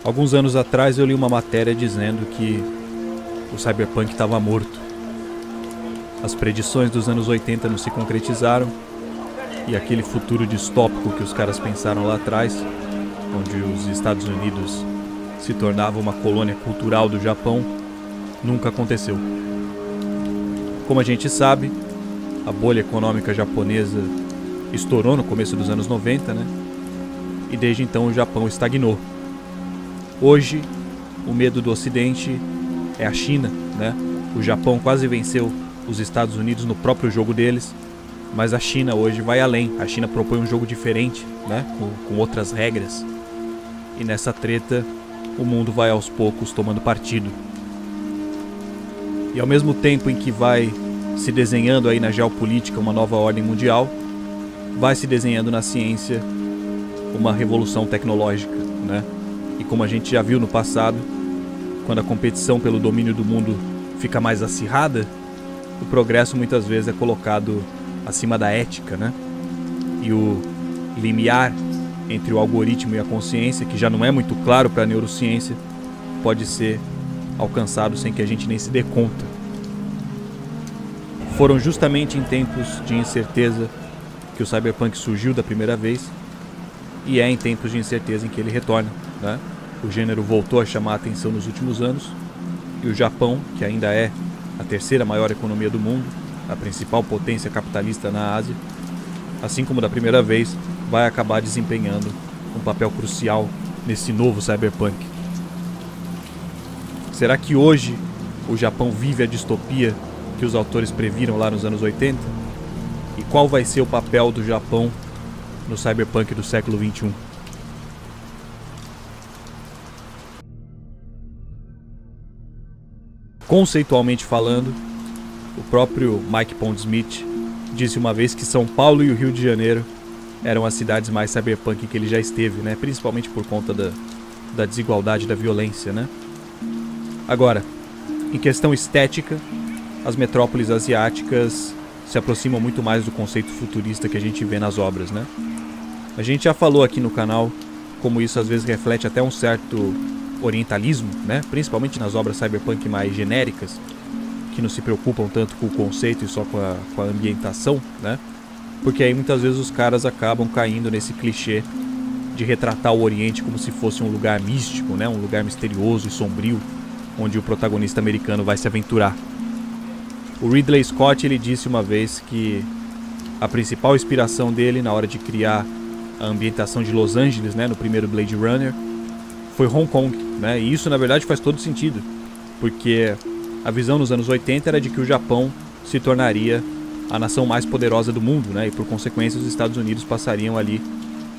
Alguns anos atrás eu li uma matéria dizendo que o cyberpunk estava morto. As predições dos anos 80 não se concretizaram e aquele futuro distópico que os caras pensaram lá atrás, onde os Estados Unidos se tornavam uma colônia cultural do Japão, nunca aconteceu. Como a gente sabe, a bolha econômica japonesa estourou no começo dos anos 90, né? E desde então o Japão estagnou. Hoje, o medo do Ocidente é a China, né? O Japão quase venceu os Estados Unidos no próprio jogo deles, mas a China hoje vai além. A China propõe um jogo diferente, né? Com outras regras. E nessa treta, o mundo vai aos poucos tomando partido. E ao mesmo tempo em que vai se desenhando aí na geopolítica uma nova ordem mundial, vai se desenhando na ciência uma revolução tecnológica, né? E como a gente já viu no passado, quando a competição pelo domínio do mundo fica mais acirrada, o progresso muitas vezes é colocado acima da ética, né? E o limiar entre o algoritmo e a consciência, que já não é muito claro para a neurociência, pode ser alcançado sem que a gente nem se dê conta. Foram justamente em tempos de incerteza que o cyberpunk surgiu da primeira vez, e é em tempos de incerteza em que ele retorna, né? O gênero voltou a chamar a atenção nos últimos anos, e o Japão, que ainda é a terceira maior economia do mundo, a principal potência capitalista na Ásia, assim como da primeira vez, vai acabar desempenhando um papel crucial nesse novo cyberpunk. Será que hoje o Japão vive a distopia que os autores previram lá nos anos 80? E qual vai ser o papel do Japão no cyberpunk do século XXI? Conceitualmente falando, o próprio Mike Pondsmith disse uma vez que São Paulo e o Rio de Janeiro eram as cidades mais cyberpunk que ele já esteve, né? Principalmente por conta da desigualdade e da violência, né? Agora, em questão estética, as metrópoles asiáticas se aproximam muito mais do conceito futurista que a gente vê nas obras, né? A gente já falou aqui no canal como isso às vezes reflete até um certo orientalismo, né? Principalmente nas obras cyberpunk mais genéricas, que não se preocupam tanto com o conceito e só com a ambientação, né? Porque aí muitas vezes os caras acabam caindo nesse clichê de retratar o Oriente como se fosse um lugar místico, né? Um lugar misterioso e sombrio, onde o protagonista americano vai se aventurar. O Ridley Scott, ele disse uma vez que a principal inspiração dele na hora de criar a ambientação de Los Angeles, né, no primeiro Blade Runner, foi Hong Kong, né? E isso na verdade faz todo sentido, porque a visão nos anos 80 era de que o Japão se tornaria a nação mais poderosa do mundo, né? E por consequência os Estados Unidos passariam ali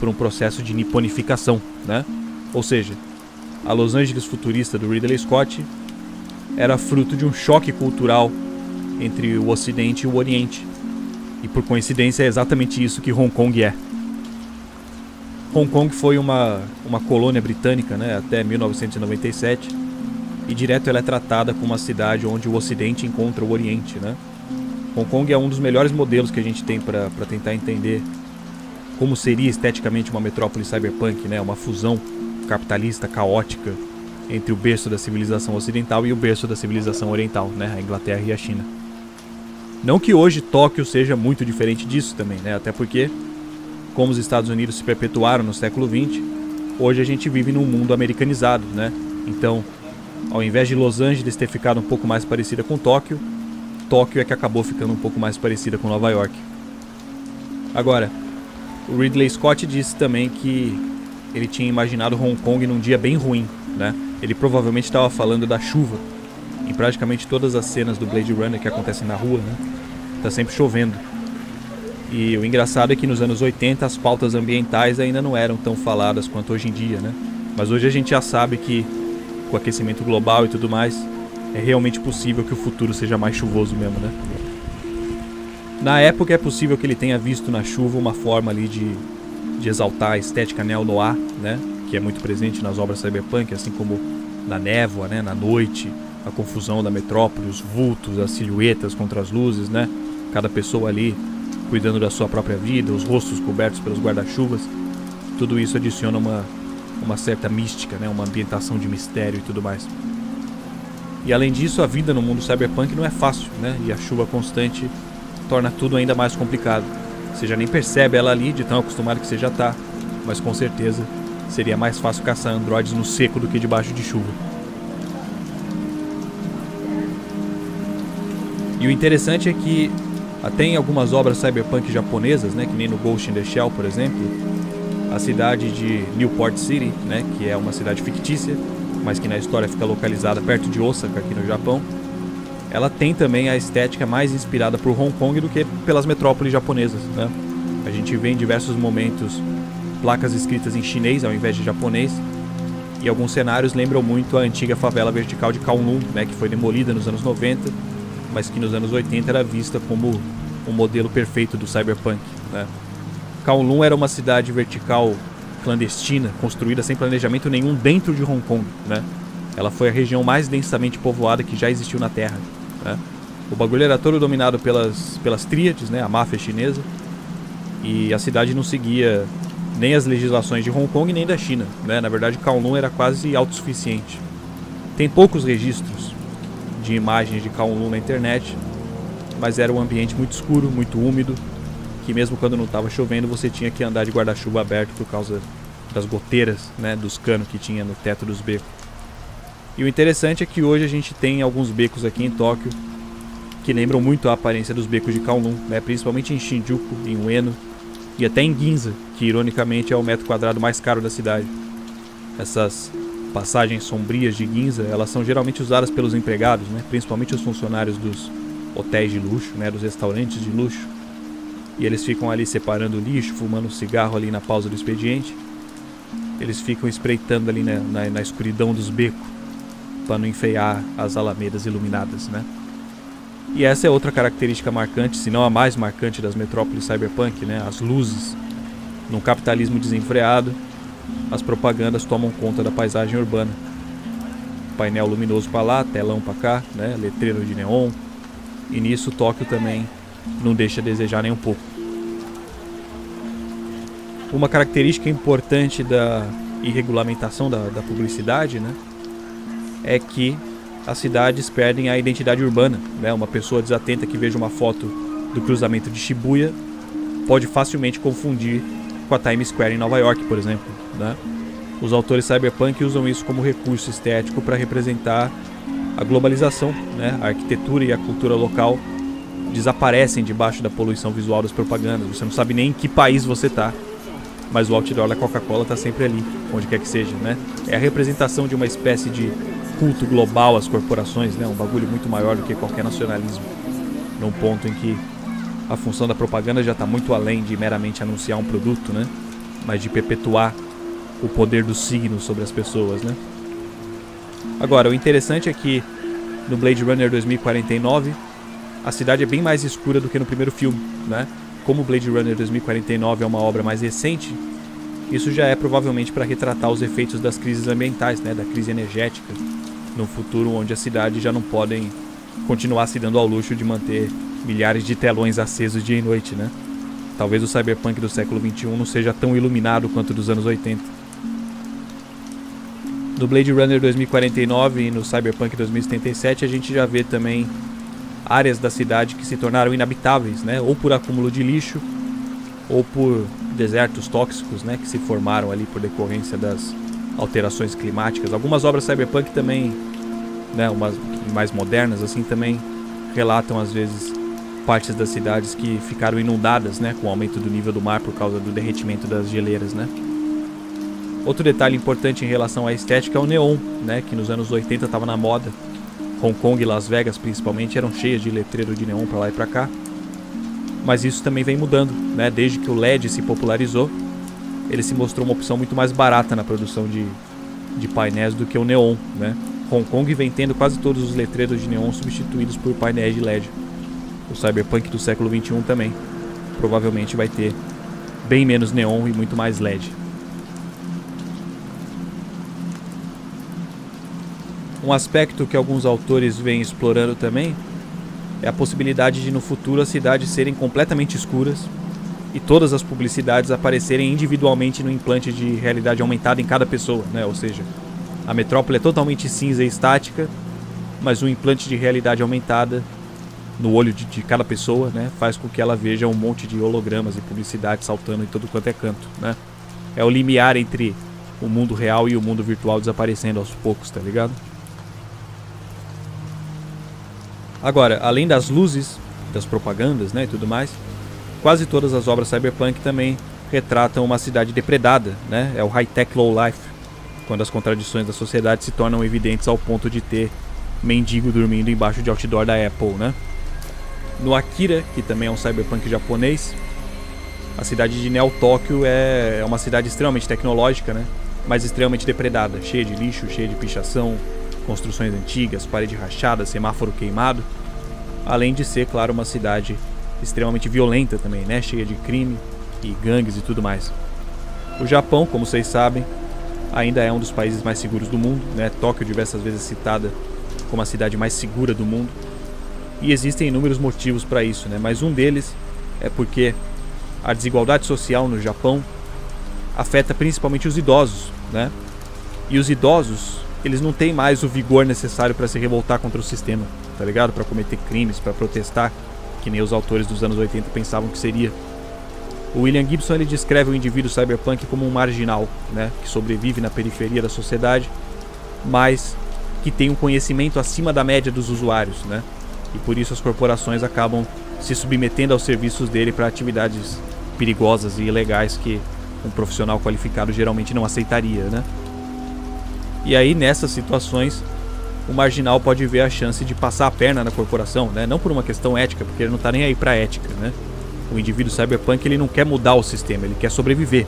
por um processo de niponificação, né? Ou seja, a Los Angeles futurista do Ridley Scott era fruto de um choque cultural entre o Ocidente e o Oriente. E por coincidência é exatamente isso que Hong Kong é. Hong Kong foi uma colônia britânica, né, até 1997, e direto ela é tratada como uma cidade onde o Ocidente encontra o Oriente, né? Hong Kong é um dos melhores modelos que a gente tem para tentar entender como seria esteticamente uma metrópole cyberpunk, né? Uma fusão capitalista caótica entre o berço da civilização ocidental e o berço da civilização oriental, né? A Inglaterra e a China. Não que hoje Tóquio seja muito diferente disso também, né? Até porque, como os Estados Unidos se perpetuaram no século XX, hoje a gente vive num mundo americanizado, né? Então, ao invés de Los Angeles ter ficado um pouco mais parecida com Tóquio, Tóquio é que acabou ficando um pouco mais parecida com Nova York. Agora, o Ridley Scott disse também que ele tinha imaginado Hong Kong num dia bem ruim, né? Ele provavelmente estava falando da chuva. Em praticamente todas as cenas do Blade Runner que acontecem na rua, né? Tá sempre chovendo. E o engraçado é que nos anos 80 as pautas ambientais ainda não eram tão faladas quanto hoje em dia, né? Mas hoje a gente já sabe que com o aquecimento global e tudo mais, é realmente possível que o futuro seja mais chuvoso mesmo, né? Na época é possível que ele tenha visto na chuva uma forma ali de exaltar a estética neo-noir, né? Que é muito presente nas obras cyberpunk, assim como na névoa, né? Na noite, a confusão da metrópole, os vultos, as silhuetas contra as luzes, né? Cada pessoa ali cuidando da sua própria vida, os rostos cobertos pelos guarda-chuvas. Tudo isso adiciona uma certa mística, né? Uma ambientação de mistério e tudo mais. E além disso, a vida no mundo cyberpunk não é fácil, né? E a chuva constante torna tudo ainda mais complicado. Você já nem percebe ela ali, de tão acostumado que você já tá, mas com certeza seria mais fácil caçar androides no seco do que debaixo de chuva. E o interessante é que até em algumas obras cyberpunk japonesas, né, que nem no Ghost in the Shell, por exemplo, a cidade de Newport City, né, que é uma cidade fictícia, mas que na história fica localizada perto de Osaka, aqui no Japão, ela tem também a estética mais inspirada por Hong Kong do que pelas metrópoles japonesas, né? A gente vê em diversos momentos placas escritas em chinês ao invés de japonês, e alguns cenários lembram muito a antiga favela vertical de Kowloon, né, que foi demolida nos anos 90, mas que nos anos 80 era vista como um modelo perfeito do cyberpunk, né? Kowloon era uma cidade vertical clandestina, construída sem planejamento nenhum dentro de Hong Kong, né? Ela foi a região mais densamente povoada que já existiu na Terra, né? O bagulho era todo dominado pelas tríades, né? A máfia chinesa, e a cidade não seguia nem as legislações de Hong Kong nem da China, né? Na verdade, Kowloon era quase autossuficiente. Tem poucos registros de imagens de Kowloon na internet, mas era um ambiente muito escuro, muito úmido, que mesmo quando não estava chovendo você tinha que andar de guarda-chuva aberto por causa das goteiras, né, dos canos que tinha no teto dos becos. E o interessante é que hoje a gente tem alguns becos aqui em Tóquio que lembram muito a aparência dos becos de Kowloon, né, principalmente em Shinjuku, em Ueno e até em Ginza, que ironicamente é o metro quadrado mais caro da cidade. Essas passagens sombrias de Ginza, elas são geralmente usadas pelos empregados, né, principalmente os funcionários dos hotéis de luxo, né, dos restaurantes de luxo. E eles ficam ali separando o lixo, fumando cigarro ali na pausa do expediente. Eles ficam espreitando ali na escuridão dos becos para não enfeiar as alamedas iluminadas, né? E essa é outra característica marcante, se não a mais marcante das metrópoles cyberpunk, né? As luzes. Num capitalismo desenfreado, as propagandas tomam conta da paisagem urbana. Painel luminoso para lá, telão para cá, né? Letreiro de neon. E nisso Tóquio também não deixa a desejar nem um pouco. Uma característica importante da irregulamentação da publicidade, né, é que as cidades perdem a identidade urbana, né? Uma pessoa desatenta que veja uma foto do cruzamento de Shibuya pode facilmente confundir com a Times Square em Nova York, por exemplo, né? Os autores cyberpunk usam isso como recurso estético para representar a globalização, né? A arquitetura e a cultura local desaparecem debaixo da poluição visual das propagandas. Você não sabe nem em que país você está, mas o outdoor da Coca-Cola está sempre ali, onde quer que seja, né? É a representação de uma espécie de culto global às corporações, né? Um bagulho muito maior do que qualquer nacionalismo, num ponto em que a função da propaganda já está muito além de meramente anunciar um produto, né? Mas de perpetuar o poder dos signos sobre as pessoas, né? Agora, o interessante é que no Blade Runner 2049 a cidade é bem mais escura do que no primeiro filme, né? Como Blade Runner 2049 é uma obra mais recente, isso já é provavelmente para retratar os efeitos das crises ambientais, né? Da crise energética, num futuro onde as cidades já não podem continuar se dando ao luxo de manter milhares de telões acesos dia e noite, né? Talvez o cyberpunk do século XXI não seja tão iluminado quanto dos anos 80. No Blade Runner 2049 e no Cyberpunk 2077 a gente já vê também áreas da cidade que se tornaram inabitáveis, né? Ou por acúmulo de lixo, ou por desertos tóxicos, né? Que se formaram ali por decorrência das alterações climáticas. Algumas obras cyberpunk também, né? Umas mais modernas assim também relatam às vezes partes das cidades que ficaram inundadas, né? Com o aumento do nível do mar por causa do derretimento das geleiras, né? Outro detalhe importante em relação à estética é o neon, né? Que nos anos 80 estava na moda. Hong Kong e Las Vegas principalmente eram cheias de letreiro de neon para lá e para cá. Mas isso também vem mudando, né? Desde que o LED se popularizou, ele se mostrou uma opção muito mais barata na produção de painéis do que o neon, né? Hong Kong vem tendo quase todos os letreiros de neon substituídos por painéis de LED. O cyberpunk do século XXI também provavelmente vai ter bem menos neon e muito mais LED. Um aspecto que alguns autores vêm explorando também é a possibilidade de no futuro as cidades serem completamente escuras e todas as publicidades aparecerem individualmente no implante de realidade aumentada em cada pessoa, né? Ou seja, a metrópole é totalmente cinza e estática, mas o implante de realidade aumentada no olho de cada pessoa, né, faz com que ela veja um monte de hologramas e publicidade saltando em todo quanto é canto, né? É o limiar entre o mundo real e o mundo virtual desaparecendo aos poucos, tá ligado? Agora, além das luzes, das propagandas, né, e tudo mais, quase todas as obras cyberpunk também retratam uma cidade depredada, né? É o high-tech low-life, quando as contradições da sociedade se tornam evidentes ao ponto de ter mendigo dormindo embaixo de outdoor da Apple, né? No Akira, que também é um cyberpunk japonês, a cidade de Neo Tóquio é uma cidade extremamente tecnológica, né? Mas extremamente depredada, cheia de lixo, cheia de pichação, construções antigas, parede rachada, semáforo queimado. Além de ser, claro, uma cidade extremamente violenta também, né? Cheia de crime e gangues e tudo mais. O Japão, como vocês sabem, ainda é um dos países mais seguros do mundo, né? Tóquio diversas vezes citada como a cidade mais segura do mundo. E existem inúmeros motivos para isso, né? Mas um deles é porque a desigualdade social no Japão afeta principalmente os idosos, né? E os idosos, eles não têm mais o vigor necessário para se revoltar contra o sistema, tá ligado? Para cometer crimes, para protestar, que nem os autores dos anos 80 pensavam que seria. O William Gibson, ele descreve o indivíduo cyberpunk como um marginal, né? Que sobrevive na periferia da sociedade, mas que tem um conhecimento acima da média dos usuários, né? E por isso as corporações acabam se submetendo aos serviços dele para atividades perigosas e ilegais que um profissional qualificado geralmente não aceitaria, né? E aí, nessas situações, o marginal pode ver a chance de passar a perna na corporação, né? Não por uma questão ética, porque ele não está nem aí para ética, né? O indivíduo cyberpunk, ele não quer mudar o sistema, ele quer sobreviver.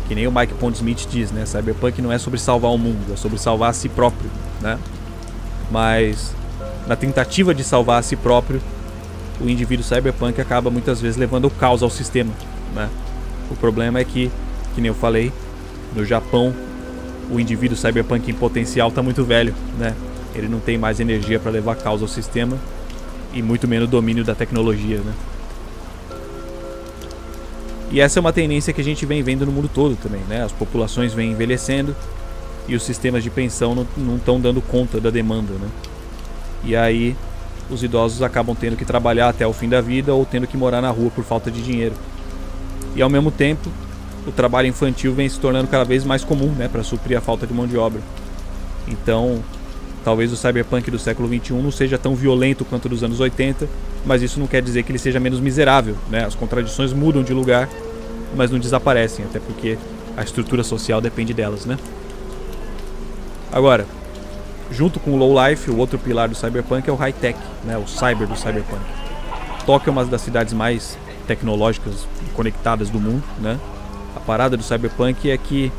Que nem o Mike Pondsmith diz, né? Cyberpunk não é sobre salvar o mundo, é sobre salvar a si próprio, né? Mas na tentativa de salvar a si próprio, o indivíduo cyberpunk acaba muitas vezes levando o caos ao sistema, né? O problema é que nem eu falei, no Japão, o indivíduo cyberpunk em potencial está muito velho, né? Ele não tem mais energia para levar caos ao sistema e muito menos domínio da tecnologia, né? E essa é uma tendência que a gente vem vendo no mundo todo também, né? As populações vêm envelhecendo e os sistemas de pensão não estão dando conta da demanda, né? E aí os idosos acabam tendo que trabalhar até o fim da vida ou tendo que morar na rua por falta de dinheiro. E ao mesmo tempo, o trabalho infantil vem se tornando cada vez mais comum, né, para suprir a falta de mão de obra. Então, talvez o cyberpunk do século XXI não seja tão violento quanto dos anos 80, mas isso não quer dizer que ele seja menos miserável, né? As contradições mudam de lugar, mas não desaparecem, até porque a estrutura social depende delas, né? Agora, junto com o low life, o outro pilar do cyberpunk é o high tech, né? O cyber do cyberpunk. Tóquio é uma das cidades mais tecnológicas e conectadas do mundo, né? A parada do cyberpunk é que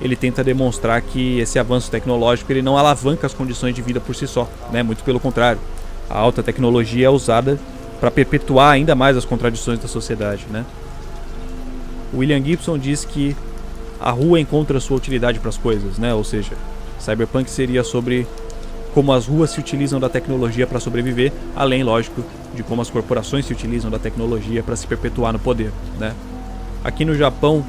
ele tenta demonstrar que esse avanço tecnológico ele não alavanca as condições de vida por si só, né? Muito pelo contrário. A alta tecnologia é usada para perpetuar ainda mais as contradições da sociedade, né? William Gibson diz que a rua encontra sua utilidade para as coisas, né? Ou seja, cyberpunk seria sobre como as ruas se utilizam da tecnologia para sobreviver, além, lógico, de como as corporações se utilizam da tecnologia para se perpetuar no poder, né? Aqui no Japão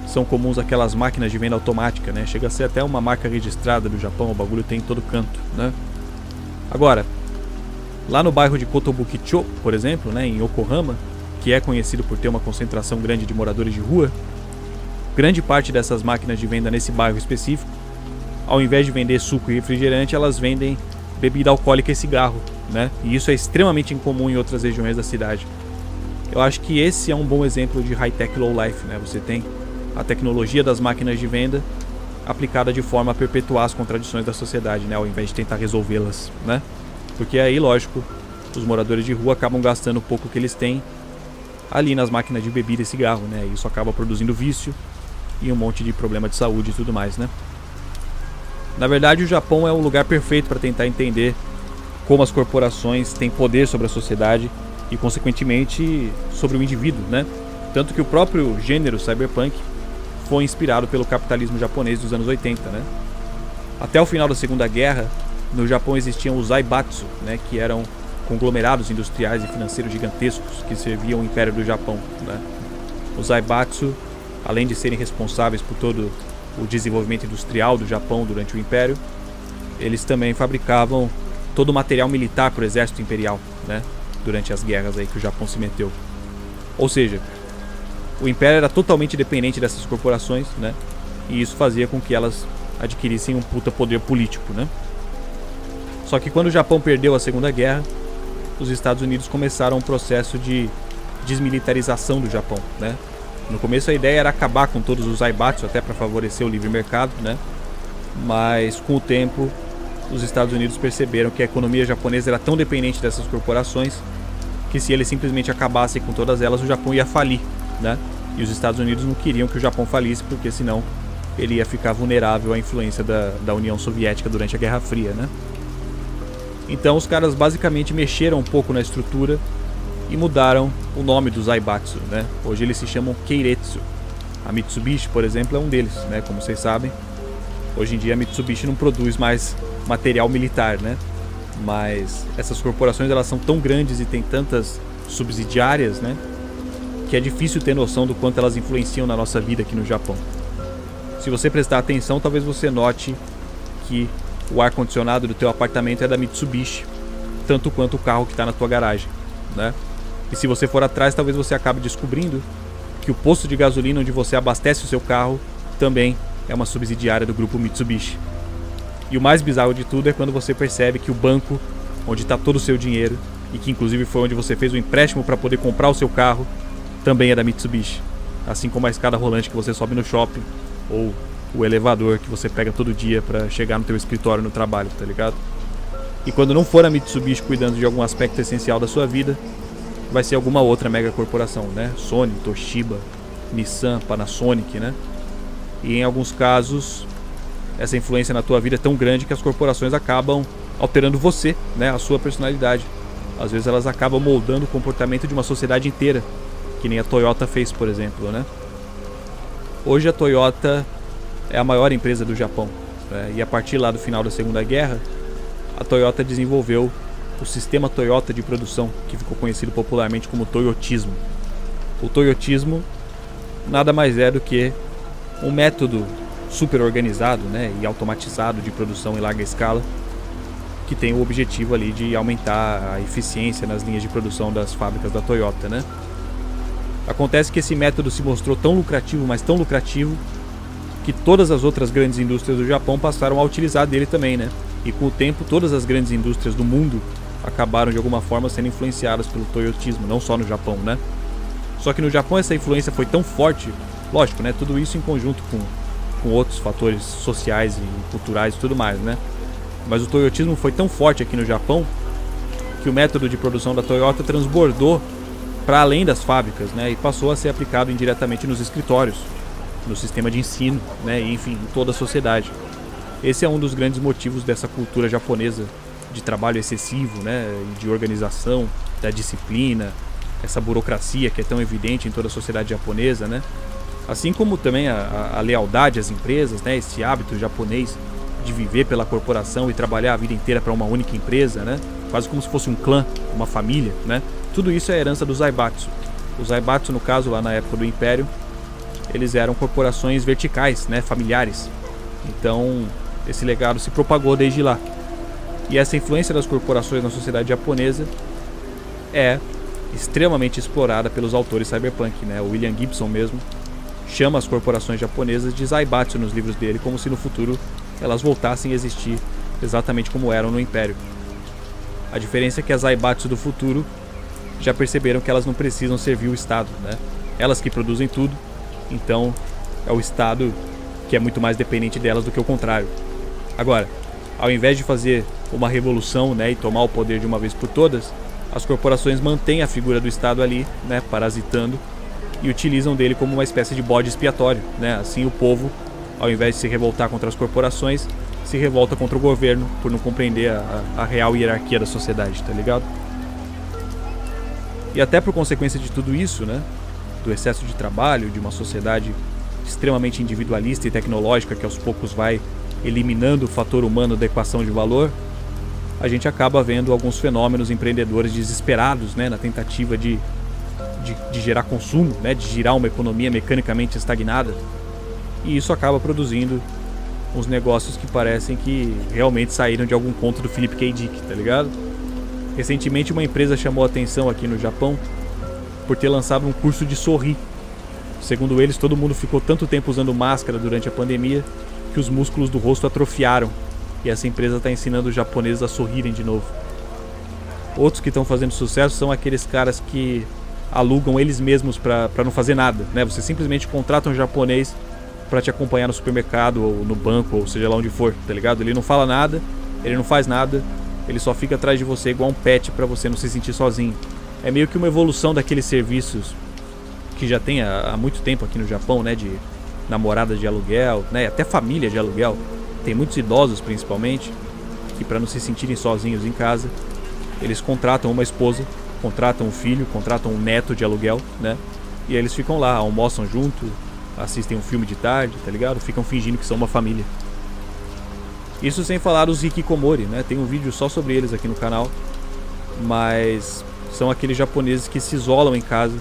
são comuns aquelas máquinas de venda automática, né? Chega a ser até uma marca registrada do Japão, o bagulho tem em todo canto, né? Agora, lá no bairro de Kotobukicho, por exemplo, né, em Yokohama, que é conhecido por ter uma concentração grande de moradores de rua, grande parte dessas máquinas de venda nesse bairro específico, ao invés de vender suco e refrigerante, elas vendem bebida alcoólica e cigarro, né? E isso é extremamente incomum em outras regiões da cidade. Eu acho que esse é um bom exemplo de high-tech low-life, né? Você tem a tecnologia das máquinas de venda aplicada de forma a perpetuar as contradições da sociedade, né? Ao invés de tentar resolvê-las, né? Porque aí, lógico, os moradores de rua acabam gastando o pouco que eles têm ali nas máquinas de bebida e cigarro, né? E isso acaba produzindo vício e um monte de problema de saúde e tudo mais, né? Na verdade, o Japão é um lugar perfeito para tentar entender como as corporações têm poder sobre a sociedade e, consequentemente, sobre o indivíduo, né? Tanto que o próprio gênero cyberpunk foi inspirado pelo capitalismo japonês dos anos 80, né? Até o final da Segunda Guerra, no Japão existiam os Zaibatsu, né? Que eram conglomerados industriais e financeiros gigantescos que serviam o Império do Japão, né? Os Zaibatsu, além de serem responsáveis por todo o desenvolvimento industrial do Japão durante o Império, eles também fabricavam todo o material militar para o exército imperial, né? Durante as guerras aí que o Japão se meteu. Ou seja, o Império era totalmente dependente dessas corporações, né? E isso fazia com que elas adquirissem um puta poder político, né? Só que quando o Japão perdeu a Segunda Guerra, os Estados Unidos começaram um processo de desmilitarização do Japão, né? No começo a ideia era acabar com todos os Zaibatsu, até para favorecer o livre mercado, né? Mas com o tempo, os Estados Unidos perceberam que a economia japonesa era tão dependente dessas corporações que se eles simplesmente acabassem com todas elas, o Japão ia falir, né? E os Estados Unidos não queriam que o Japão falisse, porque senão ele ia ficar vulnerável à influência da União Soviética durante a Guerra Fria, né? Então os caras basicamente mexeram um pouco na estrutura e mudaram o nome dos Zaibatsu, né? Hoje eles se chamam Keiretsu. A Mitsubishi, por exemplo, é um deles, né? Como vocês sabem, hoje em dia a Mitsubishi não produz mais material militar, né? Mas essas corporações, elas são tão grandes e têm tantas subsidiárias, né? Que é difícil ter noção do quanto elas influenciam na nossa vida aqui no Japão. Se você prestar atenção, talvez você note que o ar-condicionado do teu apartamento é da Mitsubishi, tanto quanto o carro que está na tua garagem, né? E se você for atrás, talvez você acabe descobrindo que o posto de gasolina onde você abastece o seu carro também é uma subsidiária do grupo Mitsubishi. E o mais bizarro de tudo é quando você percebe que o banco onde está todo o seu dinheiro, e que inclusive foi onde você fez o empréstimo para poder comprar o seu carro, também é da Mitsubishi. Assim como a escada rolante que você sobe no shopping, ou o elevador que você pega todo dia para chegar no teu escritório no trabalho, tá ligado? E quando não for a Mitsubishi cuidando de algum aspecto essencial da sua vida, vai ser alguma outra mega corporação, né? Sony, Toshiba, Nissan, Panasonic, né? E em alguns casos, essa influência na tua vida é tão grande que as corporações acabam alterando você, né? A sua personalidade. Às vezes elas acabam moldando o comportamento de uma sociedade inteira, que nem a Toyota fez, por exemplo, né? Hoje a Toyota é a maior empresa do Japão, né? E a partir lá do final da Segunda Guerra, a Toyota desenvolveu o sistema Toyota de produção, que ficou conhecido popularmente como Toyotismo. O Toyotismo nada mais é do que um método super organizado, né, e automatizado de produção em larga escala, que tem o objetivo ali de aumentar a eficiência nas linhas de produção das fábricas da Toyota, né? Acontece que esse método se mostrou tão lucrativo, mas tão lucrativo, que todas as outras grandes indústrias do Japão passaram a utilizar dele também, né? E com o tempo, todas as grandes indústrias do mundo acabaram de alguma forma sendo influenciadas pelo Toyotismo, não só no Japão, né? Só que no Japão essa influência foi tão forte, lógico, né? Tudo isso em conjunto com outros fatores sociais e culturais e tudo mais, né? Mas o Toyotismo foi tão forte aqui no Japão que o método de produção da Toyota transbordou para além das fábricas, né? E passou a ser aplicado indiretamente nos escritórios, no sistema de ensino, né? E, enfim, em toda a sociedade. Esse é um dos grandes motivos dessa cultura japonesa de trabalho excessivo, né? De organização, da disciplina, essa burocracia que é tão evidente em toda a sociedade japonesa, né? Assim como também a lealdade às empresas, né? Esse hábito japonês de viver pela corporação e trabalhar a vida inteira para uma única empresa, né? Quase como se fosse um clã, uma família, né? Tudo isso é herança dos Zaibatsu. Os Zaibatsu, no caso, lá na época do Império, eles eram corporações verticais, né? Familiares. Então, esse legado se propagou desde lá. E essa influência das corporações na sociedade japonesa é extremamente explorada pelos autores cyberpunk, né? O William Gibson mesmo chama as corporações japonesas de Zaibatsu nos livros dele, como se no futuro elas voltassem a existir exatamente como eram no Império. A diferença é que as Zaibatsu do futuro já perceberam que elas não precisam servir o Estado, né? Elas que produzem tudo, então é o Estado que é muito mais dependente delas do que o contrário. Agora, ao invés de fazer uma revolução, né, e tomar o poder de uma vez por todas, as corporações mantêm a figura do Estado ali, né, parasitando, e utilizam dele como uma espécie de bode expiatório, né? Assim o povo, ao invés de se revoltar contra as corporações, se revolta contra o governo por não compreender a real hierarquia da sociedade, tá ligado? E até por consequência de tudo isso, né, do excesso de trabalho, de uma sociedade extremamente individualista e tecnológica que aos poucos vai eliminando o fator humano da equação de valor, a gente acaba vendo alguns fenômenos empreendedores desesperados, né, na tentativa de gerar consumo, né, de girar uma economia mecanicamente estagnada. E isso acaba produzindo uns negócios que parecem que realmente saíram de algum conto do Philip K. Dick, tá ligado? Recentemente uma empresa chamou a atenção aqui no Japão por ter lançado um curso de sorrir. Segundo eles, todo mundo ficou tanto tempo usando máscara durante a pandemia que os músculos do rosto atrofiaram. E essa empresa está ensinando os japoneses a sorrirem de novo. Outros que estão fazendo sucesso são aqueles caras que alugam eles mesmos para não fazer nada, né? Você simplesmente contrata um japonês para te acompanhar no supermercado ou no banco, ou seja lá onde for, tá ligado? Ele não fala nada, ele não faz nada, ele só fica atrás de você igual um pet para você não se sentir sozinho. É meio que uma evolução daqueles serviços que já tem há muito tempo aqui no Japão, né? De namoradas de aluguel, né? Até família de aluguel. Tem muitos idosos, principalmente, que para não se sentirem sozinhos em casa, eles contratam uma esposa, contratam um filho, contratam um neto de aluguel, né? E aí eles ficam lá, almoçam junto, assistem um filme de tarde, tá ligado? Ficam fingindo que são uma família. Isso sem falar os hikikomori, né? Tem um vídeo só sobre eles aqui no canal, mas são aqueles japoneses que se isolam em casa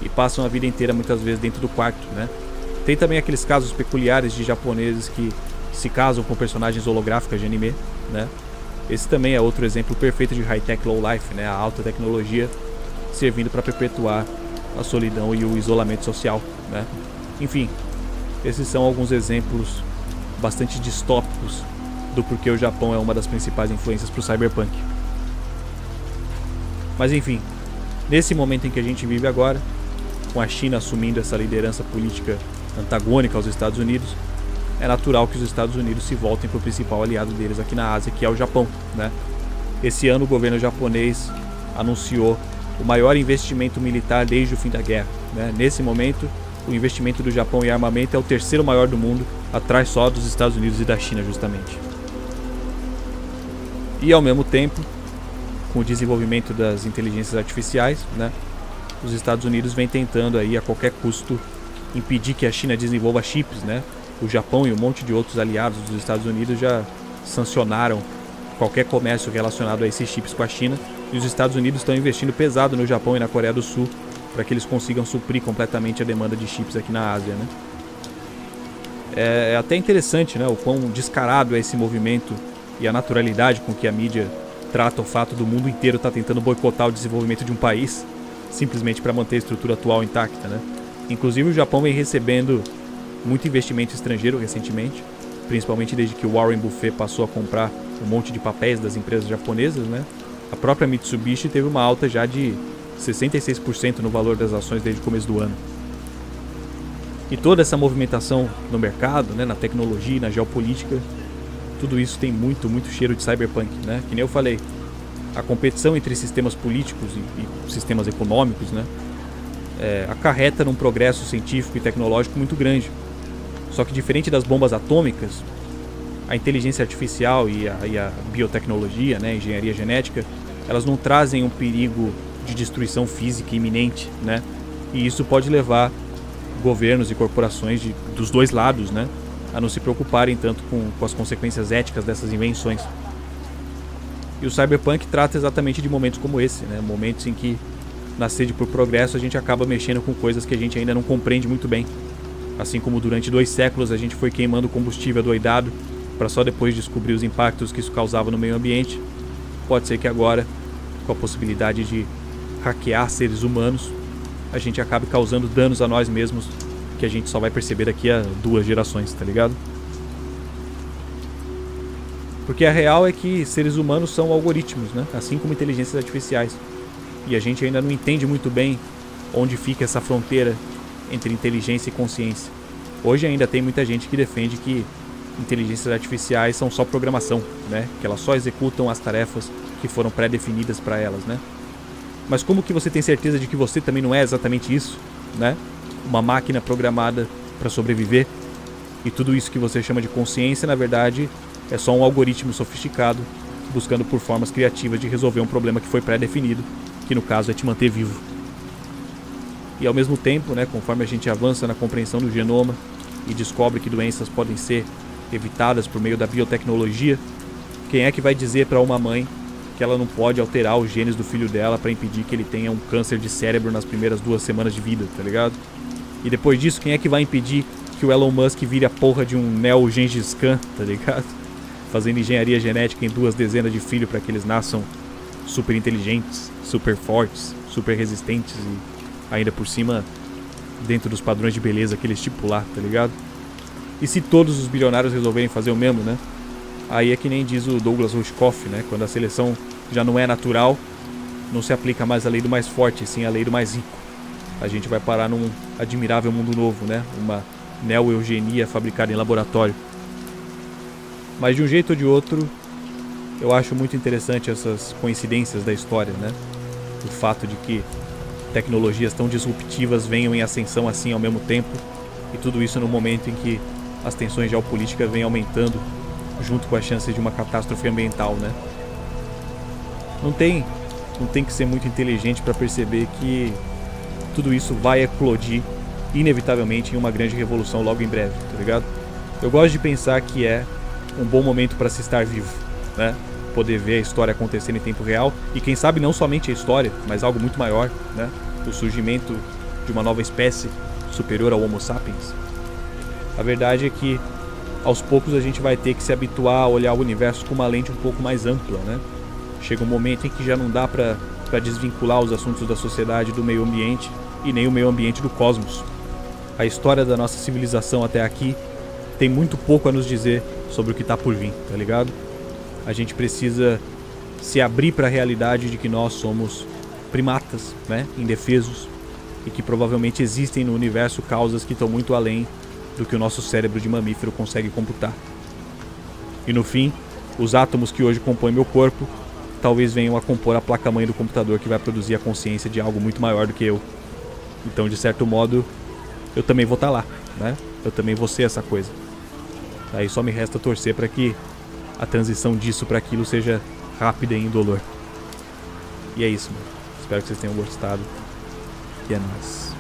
e passam a vida inteira muitas vezes dentro do quarto, né? Tem também aqueles casos peculiares de japoneses que se casam com personagens holográficas de anime, né? Esse também é outro exemplo perfeito de high-tech low-life, né? A alta tecnologia servindo para perpetuar a solidão e o isolamento social, né? Enfim, esses são alguns exemplos bastante distópicos do porquê o Japão é uma das principais influências para o cyberpunk. Mas enfim, nesse momento em que a gente vive agora, com a China assumindo essa liderança política antagônica aos Estados Unidos, é natural que os Estados Unidos se voltem para o principal aliado deles aqui na Ásia, que é o Japão, né? Esse ano o governo japonês anunciou o maior investimento militar desde o fim da guerra, né? Nesse momento, o investimento do Japão em armamento é o terceiro maior do mundo, atrás só dos Estados Unidos e da China, justamente. E ao mesmo tempo, com o desenvolvimento das inteligências artificiais, né, os Estados Unidos vem tentando aí a qualquer custo impedir que a China desenvolva chips, né? O Japão e um monte de outros aliados dos Estados Unidos já sancionaram qualquer comércio relacionado a esses chips com a China, e os Estados Unidos estão investindo pesado no Japão e na Coreia do Sul para que eles consigam suprir completamente a demanda de chips aqui na Ásia, né? É até interessante, né, o quão descarado é esse movimento e a naturalidade com que a mídia trata o fato do mundo inteiro estar tentando boicotar o desenvolvimento de um país simplesmente para manter a estrutura atual intacta, né? Inclusive o Japão vem recebendo muito investimento estrangeiro recentemente, principalmente desde que o Warren Buffett passou a comprar um monte de papéis das empresas japonesas, né? A própria Mitsubishi teve uma alta já de 66% no valor das ações desde o começo do ano. E toda essa movimentação no mercado, né, na tecnologia e na geopolítica, tudo isso tem muito cheiro de cyberpunk, né? Que nem eu falei, a competição entre sistemas políticos e sistemas econômicos, né, acarreta num progresso científico e tecnológico muito grande. Só que diferente das bombas atômicas, a inteligência artificial e a biotecnologia, né, a engenharia genética, elas não trazem um perigo de destruição física iminente, né? E isso pode levar governos e corporações dos dois lados, né, a não se preocuparem tanto com as consequências éticas dessas invenções. E o cyberpunk trata exatamente de momentos como esse, né? Momentos em que, na sede por progresso, a gente acaba mexendo com coisas que a gente ainda não compreende muito bem. Assim como durante 2 séculos a gente foi queimando combustível adoidado para só depois descobrir os impactos que isso causava no meio ambiente, pode ser que agora, com a possibilidade de hackear seres humanos, a gente acabe causando danos a nós mesmos que a gente só vai perceber daqui a 2 gerações, tá ligado? Porque a real é que seres humanos são algoritmos, né? Assim como inteligências artificiais. E a gente ainda não entende muito bem onde fica essa fronteira entre inteligência e consciência. Hoje ainda tem muita gente que defende que inteligências artificiais são só programação, né? Que elas só executam as tarefas que foram pré-definidas para elas, né? Mas como que você tem certeza de que você também não é exatamente isso, né? Uma máquina programada para sobreviver? E tudo isso que você chama de consciência, na verdade, é só um algoritmo sofisticado buscando por formas criativas de resolver um problema que foi pré-definido, que no caso é te manter vivo. E ao mesmo tempo, né, conforme a gente avança na compreensão do genoma e descobre que doenças podem ser evitadas por meio da biotecnologia, quem é que vai dizer para uma mãe que ela não pode alterar os genes do filho dela pra impedir que ele tenha um câncer de cérebro nas primeiras 2 semanas de vida, tá ligado? E depois disso, quem é que vai impedir que o Elon Musk vire a porra de um Neo Gengis Khan, tá ligado? Fazendo engenharia genética em 2 dezenas de filhos pra que eles nasçam super inteligentes, super fortes, super resistentes e ainda por cima dentro dos padrões de beleza que ele estipular, tá ligado? E se todos os bilionários resolverem fazer o mesmo, né? Aí é que nem diz o Douglas Rushkoff, né? Quando a seleção já não é natural, não se aplica mais a lei do mais forte, sim a lei do mais rico. A gente vai parar num admirável mundo novo, né? Uma neo-eugenia fabricada em laboratório. Mas de um jeito ou de outro, eu acho muito interessante essas coincidências da história, né? O fato de que tecnologias tão disruptivas venham em ascensão assim ao mesmo tempo, e tudo isso no momento em que as tensões geopolíticas vêm aumentando junto com as chances de uma catástrofe ambiental, né? Não tem que ser muito inteligente para perceber que tudo isso vai eclodir inevitavelmente em uma grande revolução logo em breve, tá ligado? Eu gosto de pensar que é um bom momento para se estar vivo, né? Poder ver a história acontecer em tempo real e quem sabe não somente a história, mas algo muito maior, né? O surgimento de uma nova espécie superior ao Homo sapiens. A verdade é que aos poucos a gente vai ter que se habituar a olhar o universo com uma lente um pouco mais ampla, né? Chega um momento em que já não dá para desvincular os assuntos da sociedade do meio ambiente e nem o meio ambiente do cosmos. A história da nossa civilização até aqui tem muito pouco a nos dizer sobre o que está por vir, tá ligado? A gente precisa se abrir para a realidade de que nós somos primatas, né? Indefesos, e que provavelmente existem no universo causas que estão muito além do que o nosso cérebro de mamífero consegue computar. E no fim, os átomos que hoje compõem meu corpo talvez venham a compor a placa-mãe do computador que vai produzir a consciência de algo muito maior do que eu. Então, de certo modo, eu também vou estar lá, né? Eu também vou ser essa coisa. Aí só me resta torcer para que a transição disso para aquilo seja rápida e indolor. E é isso, mano. Espero que vocês tenham gostado. E é nóis.